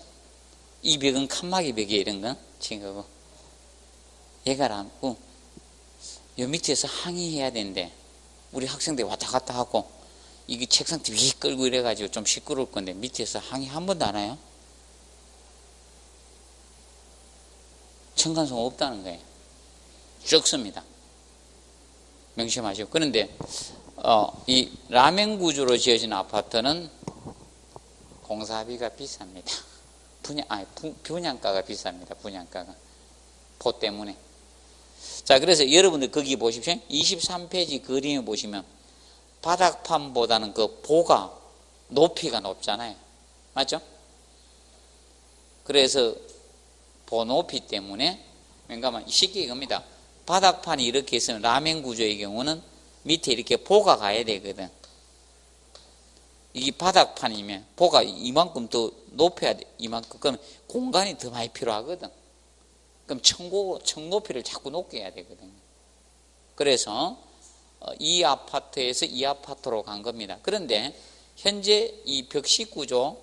[SPEAKER 1] 이 벽은 칸막이 벽이에요. 이런 건 지금 얘가 남고 요 밑에서 항의해야 되는데 우리 학생들 왔다 갔다 하고 이게 책상 위에 끌고 이래가지고 좀 시끄러울 건데 밑에서 항의 한 번도 안 해요? 층간소음 없다는 거예요. 적습니다. 명심하시고. 그런데 이 라멘 구조로 지어진 아파트는 공사비가 비쌉니다. 분양가가 비쌉니다. 분양가가. 보 때문에. 자, 그래서 여러분들 거기 보십시오. 23페이지 그림에 보시면 바닥판보다는 그 보가 높이가 높잖아요. 맞죠? 그래서 보 높이 때문에 뭔가 쉽게 이겁니다. 바닥판이 이렇게 있으면 라멘 구조의 경우는 밑에 이렇게 보가 가야 되거든. 이게 바닥판이면 보가 이만큼 더 높여야 돼. 이만큼. 그럼 공간이 더 많이 필요하거든. 그럼 청높이를 자꾸 높게 해야 되거든요. 그래서 이 아파트에서 이 아파트로 간 겁니다. 그런데 현재 이 벽식구조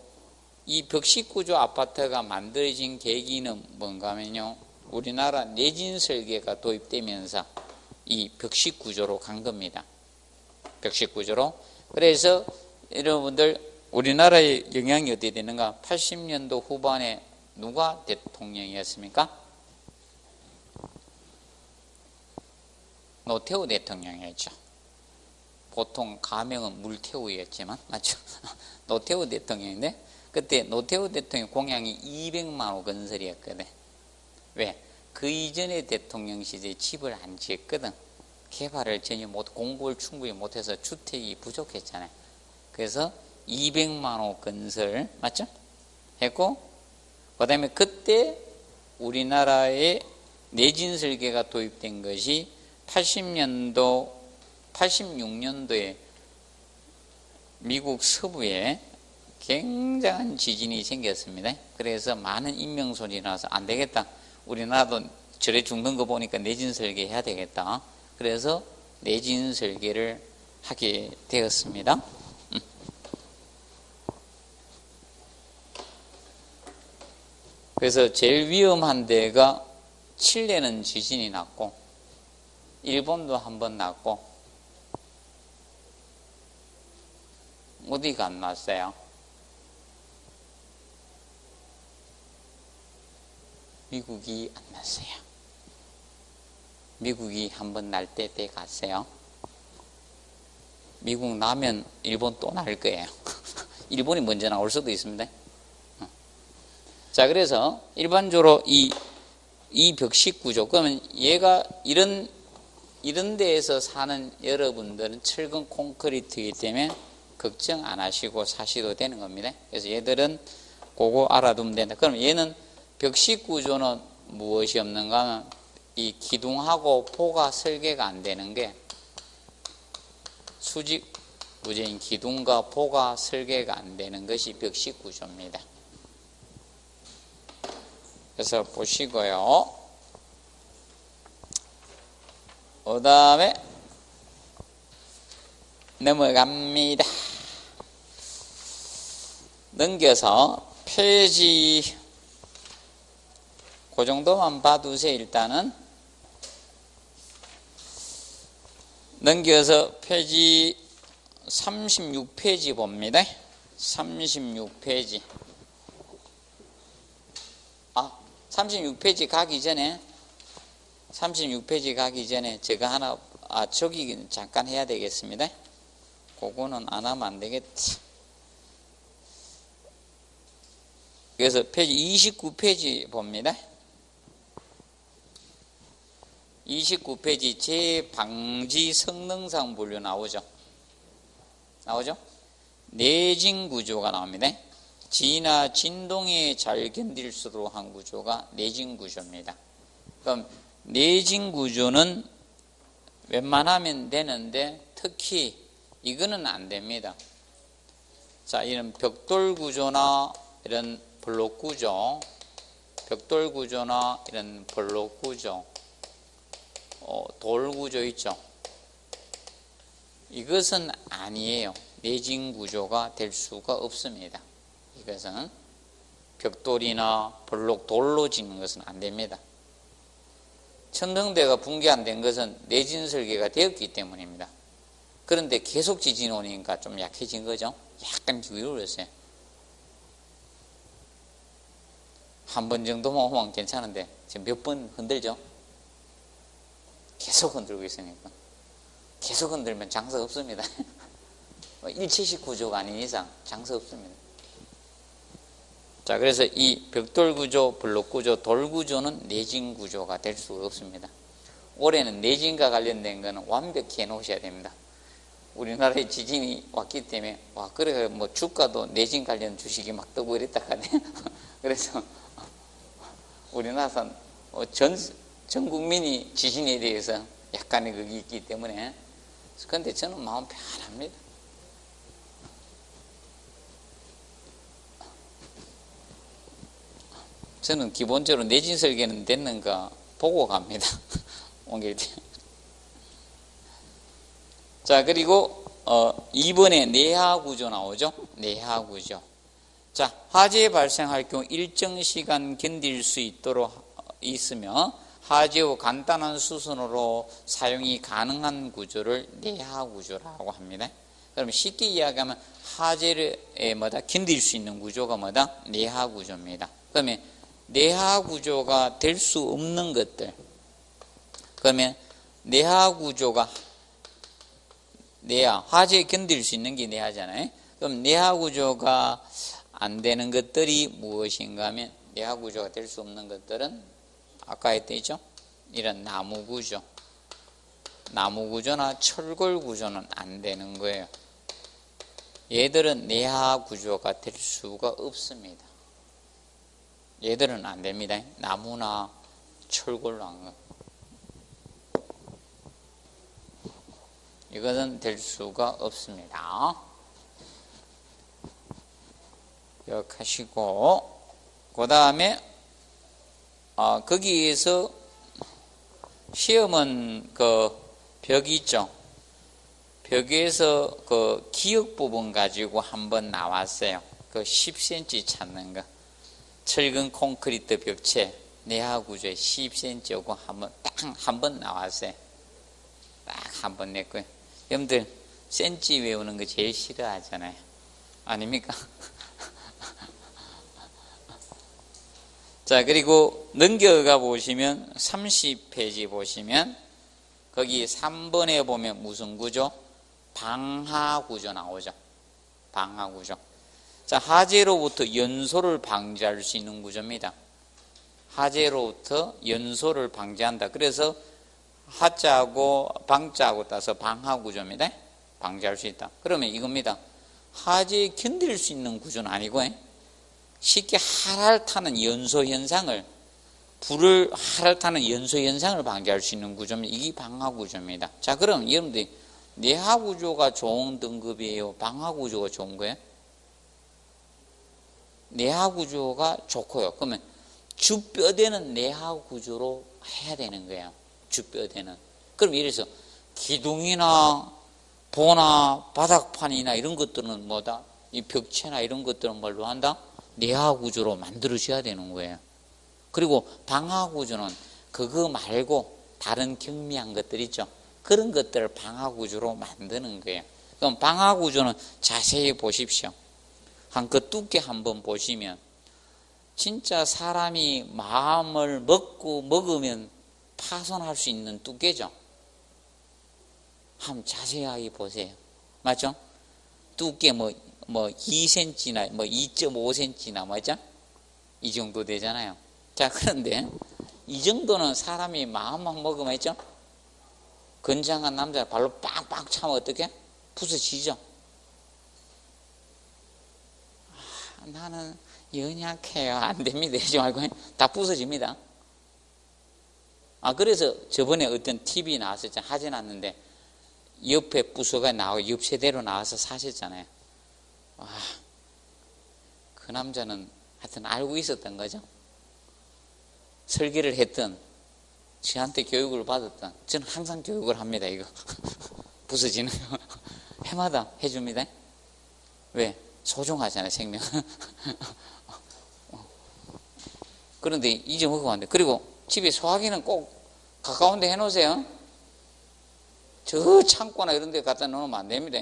[SPEAKER 1] 아파트가 만들어진 계기는 뭔가 하면요, 우리나라 내진 설계가 도입되면서 이 벽식구조로 간 겁니다. 벽식구조로. 그래서 여러분들 우리나라의 영향이 어떻게 되는가? 80년도 후반에 누가 대통령이었습니까? 노태우 대통령이었죠. 보통 가명은 물태우였지만 맞죠? 노태우 대통령인데 그때 노태우 대통령 공약이 200만 호 건설이었거든. 왜? 그 이전의 대통령 시대에 집을 안 지었거든. 개발을 전혀 공급을 충분히 못해서 주택이 부족했잖아요. 그래서 200만 호 건설 맞죠? 했고, 그 다음에 그때 우리나라의 내진 설계가 도입된 것이 86년도에 미국 서부에 굉장한 지진이 생겼습니다. 그래서 많은 인명손이 나서 안 되겠다. 우리나라도 절에 죽는 거 보니까 내진 설계 해야 되겠다. 그래서 내진 설계를 하게 되었습니다. 그래서 제일 위험한 데가 칠레는 지진이 났고, 일본도 한번 났고, 어디가 안 났어요? 미국이 안 났어요. 미국이 한번 날 때 갔어요. 미국 나면 일본 또 날 거예요. 일본이 먼저 나올 수도 있습니다. 자, 그래서 일반적으로 이 벽식 구조, 그러면 얘가 이런 데에서 사는 여러분들은 철근 콘크리트이기 때문에 걱정 안 하시고 사셔도 되는 겁니다. 그래서 얘들은 그거 알아두면 된다. 그럼 얘는 벽식 구조는 무엇이 없는가 하면 이 기둥하고 포가 설계가 안 되는 게 수직 구조인 기둥과 포가 설계가 안 되는 것이 벽식 구조입니다. 그래서 보시고요. 그 다음에 넘어갑니다. 넘겨서 페이지 그 정도만 봐두세요. 일단은 넘겨서 페이지 36페이지 봅니다. 36페이지. 36페이지 가기 전에 제가 하나 저기 잠깐 해야 되겠습니다. 그거는 안 하면 안 되겠지. 그래서 페이지 29페이지 봅니다. 29페이지 제방지 성능상 분류 나오죠? 내진 구조가 나옵니다. 지나 진동에 잘 견딜 수 있도록 한 구조가 내진 구조입니다. 그럼 내진 구조는 웬만하면 되는데 특히 이거는 안 됩니다. 자, 이런 벽돌 구조나 이런 블록 구조, 이런 블록 구조, 돌 구조 있죠? 이것은 아니에요. 내진 구조가 될 수가 없습니다. 이것은 벽돌이나 블록 돌로 짓는 것은 안 됩니다. 천등대가 붕괴 안 된 것은 내진 설계가 되었기 때문입니다. 그런데 계속 지진이 오니까 좀 약해진 거죠. 약간 기울었어요. 한 번 정도만 오면 괜찮은데 지금 몇 번 흔들죠? 계속 흔들고 있으니까. 계속 흔들면 장사 없습니다. 일체식 구조가 아닌 이상 장사 없습니다. 자, 그래서 이 벽돌 구조, 블록 구조, 돌 구조는 내진 구조가 될 수가 없습니다. 올해는 내진과 관련된 거는 완벽히 해놓으셔야 됩니다. 우리나라에 지진이 왔기 때문에 그래 뭐 주가도 내진 관련 주식이 막 뜨고 이랬다 하네. 그래서 우리나라는 전 국민이 지진에 대해서 약간의 그게 있기 때문에, 그런데 저는 마음 편합니다. 저는 기본적으로 내진 설계는 됐는가 보고 갑니다. 옮길 때. 자, 그리고 2번에 내하 구조 나오죠. 내하 구조. 자, 화재 발생할 경우 일정 시간 견딜 수 있도록 있으며 화재 후 간단한 수선으로 사용이 가능한 구조를 내하 구조라고 합니다. 그러면 쉽게 이야기하면 화재를 견딜 수 있는 구조가 내하 구조입니다. 그러면 내하 구조가 될 수 없는 것들. 그러면 내하 구조가 화재에 견딜 수 있는 게 내하잖아요. 그럼 내하 구조가 안 되는 것들이 무엇인가 하면 내하 구조가 될 수 없는 것들은 아까 했죠. 이런 나무 구조나 철골 구조는 안 되는 거예요. 얘들은 내하 구조가 될 수가 없습니다. 얘들은 안 됩니다. 나무나 철골로 한 거. 이것은 될 수가 없습니다. 기억하시고, 그 다음에 거기에서 시험은 그 벽이 있죠. 벽에서 그 기역 부분 가지고 한번 나왔어요. 그 10cm 찾는 거. 철근 콘크리트 벽체 내하 구조에 10cm고 한 번 나왔어요. 딱 한 번 냈고요. 여러분들 센치 외우는 거 제일 싫어하잖아요. 아닙니까? 자, 그리고 넘겨가 보시면 30페이지 보시면 거기 3번에 보면 무슨 구조? 방하 구조 나오죠. 방하 구조. 자, 화재로부터 연소를 방지할 수 있는 구조입니다. 화재로부터 연소를 방지한다. 그래서 하자하고 방자하고 따서 방하 구조입니다. 방지할 수 있다. 그러면 이겁니다. 화재에 견딜 수 있는 구조는 아니고 쉽게 활활 타는 연소 현상을, 불을 활활 타는 연소 현상을 방지할 수 있는 구조입니다. 이게 방하 구조입니다. 자, 그럼 여러분들이 내하 구조가 좋은 등급이에요? 방하 구조가 좋은 거예요? 내하 구조가 좋고요. 그러면 주뼈대는 내하 구조로 해야 되는 거예요. 주뼈대는. 그럼 예를 들어서 기둥이나 보나 바닥판이나 이런 것들은 이 벽체나 이런 것들은 뭘로 한다? 내하 구조로 만들어줘야 되는 거예요. 그리고 방하 구조는 그거 말고 다른 경미한 것들 있죠. 그런 것들을 방하 구조로 만드는 거예요. 그럼 방하 구조는 자세히 보십시오. 그 두께 한번 보시면 진짜 사람이 마음을 먹으면 파손할 수 있는 두께죠. 한번 자세하게 보세요. 맞죠? 두께 2cm나 2.5cm나 맞죠? 이 정도 되잖아요. 자, 그런데 이 정도는 사람이 마음만 먹으면 있죠? 건장한 남자 발로 빵빵 차면 어떻게? 부서지죠. 나는 연약해요. 안 됩니다. 이러지 말고 다 부서집니다. 그래서 저번에 어떤 TV 나왔었잖아요. 하지 않았는데 옆에 부서가 나오고 옆 세대로 나와서 사셨잖아요. 그 남자는 하여튼 알고 있었던 거죠. 설계를 했던, 저한테 교육을 받았던, 저는 항상 교육을 합니다. 이거 부서지는 거 해마다 해줍니다. 왜? 소중하잖아요, 생명. 그런데 잊어먹으면 안 돼. 그리고 집에 소화기는 꼭 가까운 데 해놓으세요. 저 창고나 이런 데 갖다 놓으면 안 됩니다.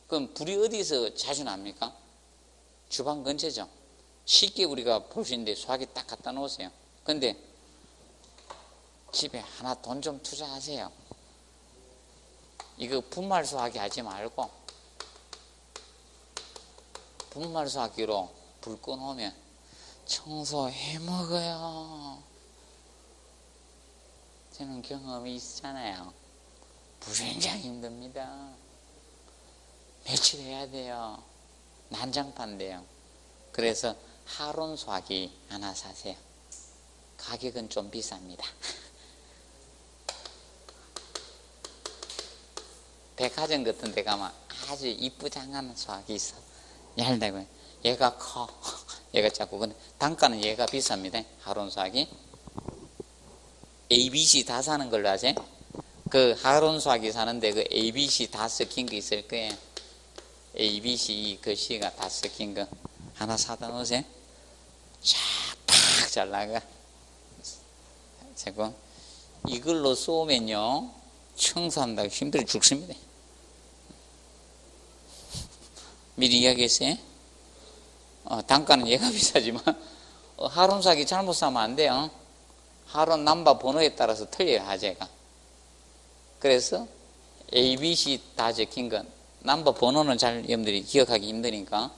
[SPEAKER 1] 그럼 불이 어디서 자주 납니까? 주방 근처죠. 쉽게 우리가 볼 수 있는데 소화기 딱 갖다 놓으세요. 근데 집에 하나 돈 좀 투자하세요. 이거 분말 소화기 하지 말고 분말 소화기로 불 꺼놓으면 청소해 먹어요. 저는 경험이 있잖아요. 무진장 힘듭니다. 며칠 해야 돼요. 난장판돼요. 그래서 하론 소화기 하나 사세요. 가격은 좀 비쌉니다. 백화점 같은 데 가면 아주 이쁘장한 소화기 있어. 얇다고요. 얘가 커. 얘가 작고. 근데 단가는 얘가 비쌉니다. 하론수학이. ABC 다 사는 걸로 하지. 그 하론수학이 사는데 그 ABC 다 섞인 거 있을 거예요. ABC 그 C가 다 섞인 거 하나 사다 놓으세요. 쫙 잘 나가. 제가 이걸로 쏘면요 청소한다고 힘들어 죽습니다. 미리 이야기했어요. 단가는 얘가 비싸지만 하론수학이 잘못 사면 안 돼요. 하론 넘버 번호에 따라서 틀려요. 하재가. 그래서 ABC 다 적힌 건 넘버 번호는 잘 여러분들이 기억하기 힘드니까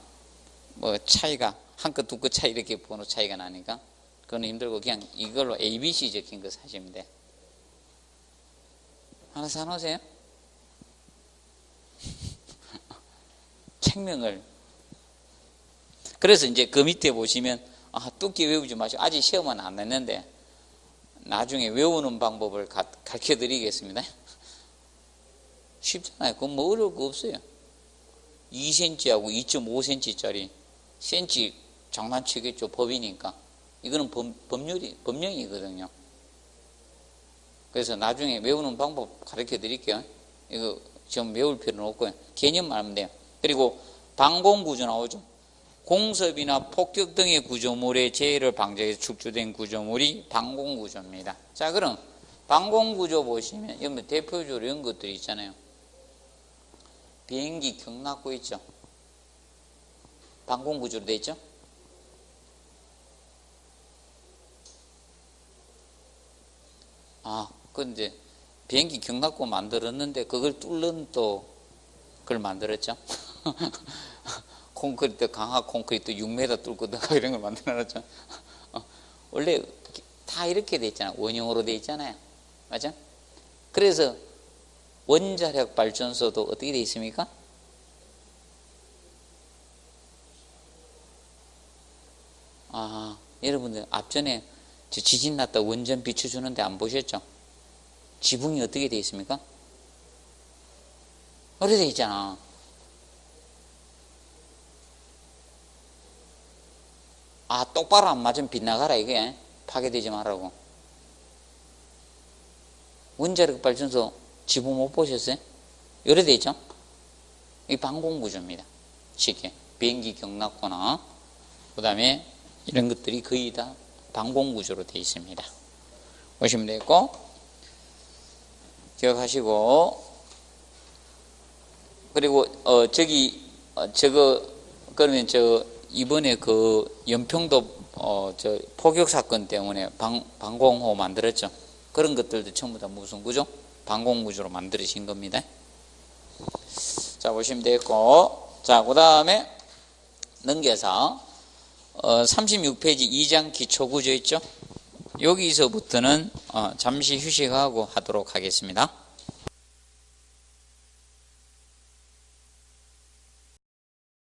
[SPEAKER 1] 뭐 차이가 한 끗 두 끗 차이 이렇게 번호 차이가 나니까 그건 힘들고 그냥 이걸로 ABC 적힌 거 사시면 돼. 하나 사놓으세요. 책명을. 그래서 이제 그 밑에 보시면 뚜끼 외우지 마시고 아직 시험은 안 냈는데 나중에 외우는 방법을 가르쳐 드리겠습니다. 쉽잖아요. 그건 뭐 어려울 거 없어요. 2cm하고 2.5cm짜리 cm 장난치겠죠. 법이니까. 이거는 법령이거든요. 그래서 나중에 외우는 방법 가르쳐 드릴게요. 이거 지금 외울 필요는 없고요. 개념만 하면 돼요. 그리고 방공구조 나오죠. 공습이나 폭격 등의 구조물의 재해를 방지해서 축조된 구조물이 방공구조입니다. 자, 그럼 방공구조 보시면 여기 대표적으로 이런 것들이 있잖아요. 비행기 경납고 있죠. 방공구조로 되어 있죠. 근데 비행기 경납고 만들었는데 그걸 뚫는 또 그걸 만들었죠. 콘크리트, 강화 콘크리트 6m 뚫고 들어가 이런 걸 만들어놨죠. 원래 다 이렇게 돼 있잖아요. 원형으로 돼 있잖아요. 맞죠? 그래서 원자력 발전소도 어떻게 돼 있습니까? 여러분들 앞전에 지진 났다 원전 비춰주는데 안 보셨죠? 지붕이 어떻게 돼 있습니까? 오래돼 있잖아. 똑바로 안 맞으면 빗나가라 이게. 파괴되지 말라고. 원자력 발전소 지붕 못 보셨어요? 오래돼 있죠? 이 방공구조입니다. 쉽게 비행기 경납고나 그 다음에 이런 것들이 거의 다 방공구조로 되어 있습니다. 보시면 되겠고 기억하시고 그리고 그러면 이번에 그 연평도 포격 사건 때문에 방공호 만들었죠. 그런 것들도 전부 다 무슨 구조? 방공구조로 만들어진 겁니다. 자, 보시면 되겠고 자, 그 다음에 넘겨서 36페이지 2장 기초구조 있죠? 여기서부터는 잠시 휴식하고 하도록 하겠습니다.